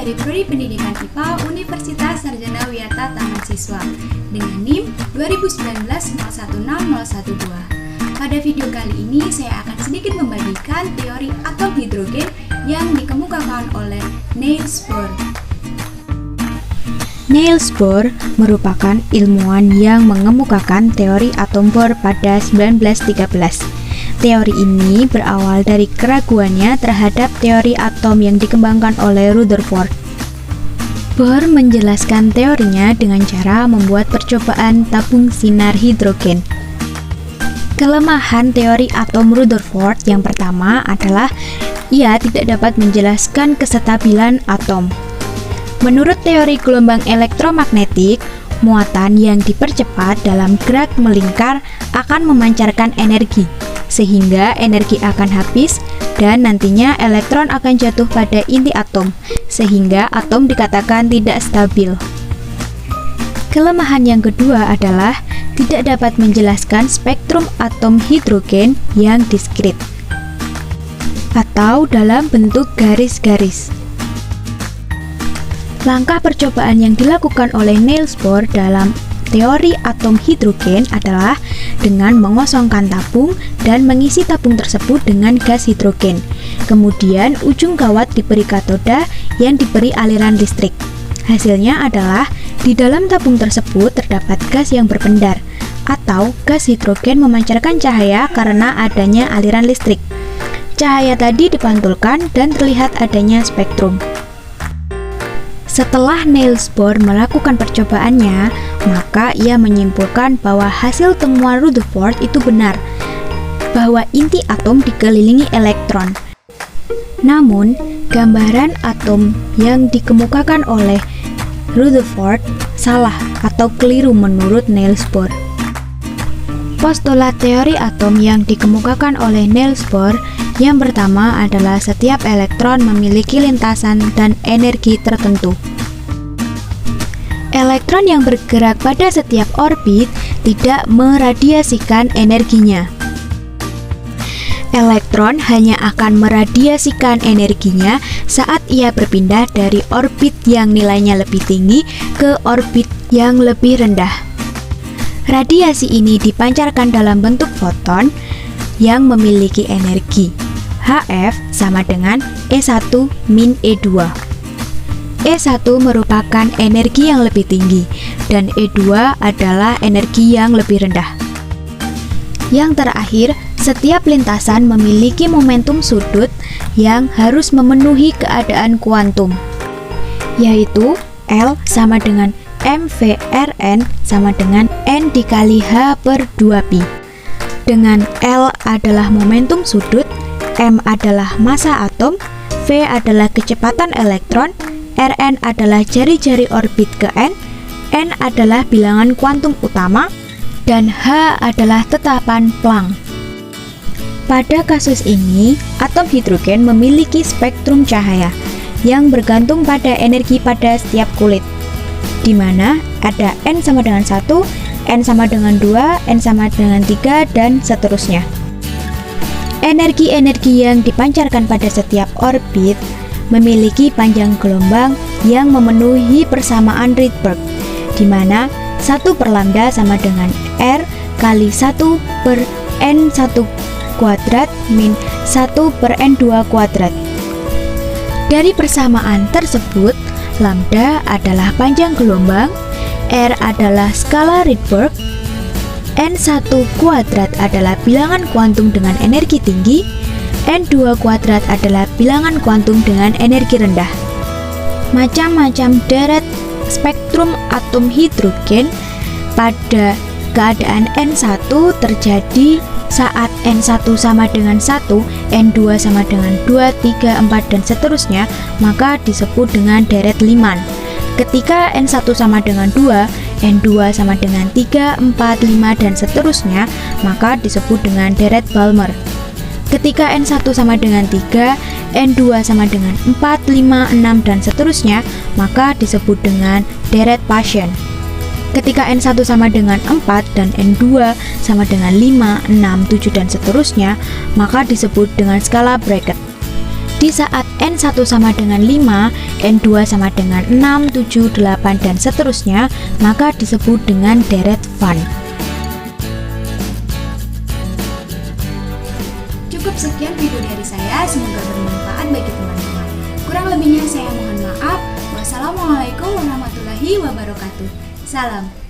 dari Prodi Pendidikan IPA Universitas Sarjana Wiyata Taman Siswa dengan NIM 2019-016012. Pada video kali ini saya akan sedikit membagikan teori atom hidrogen yang dikemukakan oleh Niels Bohr. Niels Bohr merupakan ilmuwan yang mengemukakan teori atom Bohr pada 1913. Teori ini berawal dari keraguannya terhadap teori atom yang dikembangkan oleh Rutherford. Bohr menjelaskan teorinya dengan cara membuat percobaan tabung sinar hidrogen. Kelemahan teori atom Rutherford yang pertama adalah ia tidak dapat menjelaskan kestabilan atom. Menurut teori gelombang elektromagnetik, muatan yang dipercepat dalam gerak melingkar akan memancarkan energi, sehingga energi akan habis dan nantinya elektron akan jatuh pada inti atom, sehingga atom dikatakan tidak stabil. Kelemahan yang kedua adalah tidak dapat menjelaskan spektrum atom hidrogen yang diskrit atau dalam bentuk garis-garis. Langkah percobaan yang dilakukan oleh Niels Bohr dalam teori atom hidrogen adalah dengan mengosongkan tabung dan mengisi tabung tersebut dengan gas hidrogen. Kemudian ujung kawat diberi katoda yang diberi aliran listrik. Hasilnya adalah di dalam tabung tersebut terdapat gas yang berpendar atau gas hidrogen memancarkan cahaya karena adanya aliran listrik. Cahaya tadi dipantulkan dan terlihat adanya spektrum. Setelah Niels Bohr melakukan percobaannya, maka ia menyimpulkan bahwa hasil temuan Rutherford itu benar, bahwa inti atom dikelilingi elektron. Namun, gambaran atom yang dikemukakan oleh Rutherford salah atau keliru menurut Niels Bohr. Postulat teori atom yang dikemukakan oleh Niels Bohr yang pertama adalah setiap elektron memiliki lintasan dan energi tertentu. Elektron yang bergerak pada setiap orbit tidak meradiasikan energinya. Elektron hanya akan meradiasikan energinya saat ia berpindah dari orbit yang nilainya lebih tinggi ke orbit yang lebih rendah. Radiasi ini dipancarkan dalam bentuk foton yang memiliki energi. Hf sama dengan E1 min E2. E1 merupakan energi yang lebih tinggi dan E2 adalah energi yang lebih rendah. Yang terakhir, setiap lintasan memiliki momentum sudut yang harus memenuhi keadaan kuantum, yaitu L sama dengan mv/Rn sama dengan N dikali H per 2pi. Dengan L adalah momentum sudut, M adalah massa atom, V adalah kecepatan elektron, Rn adalah jari-jari orbit ke N adalah bilangan kuantum utama, dan H adalah tetapan Planck. Pada kasus ini, atom hidrogen memiliki spektrum cahaya yang bergantung pada energi pada setiap kulit, di mana ada N sama dengan 1, N sama dengan 2, N sama dengan 3, dan seterusnya. Energi-energi yang dipancarkan pada setiap orbit memiliki panjang gelombang yang memenuhi persamaan Rydberg, di mana 1 per lambda sama dengan R kali 1 per N1 kuadrat min 1 per N2 kuadrat. Dari persamaan tersebut, lambda adalah panjang gelombang, R adalah skala Rydberg, N1 kuadrat adalah bilangan kuantum dengan energi tinggi, N2 kuadrat adalah bilangan kuantum dengan energi rendah. Macam-macam deret spektrum atom hidrogen pada keadaan N1 terjadi saat N1 sama dengan 1, N2 sama dengan 2, 3, 4, dan seterusnya, maka disebut dengan deret Lyman. Ketika N1 sama dengan 2, N2 sama dengan 3, 4, 5, dan seterusnya, maka disebut dengan deret Balmer. Ketika N1 sama dengan 3, N2 sama dengan 4, 5, 6, dan seterusnya, maka disebut dengan deret Paschen. Ketika N1 sama dengan 4 dan N2 sama dengan 5, 6, 7, dan seterusnya, maka disebut dengan skala Brackett. Di saat N1 sama dengan 5, N2 sama dengan 6, 7, 8, dan seterusnya, maka disebut dengan deret Van. Cukup sekian video dari saya, semoga bermanfaat bagi teman-teman. Kurang lebihnya saya mohon maaf. Wassalamualaikum warahmatullahi wabarakatuh. Salam.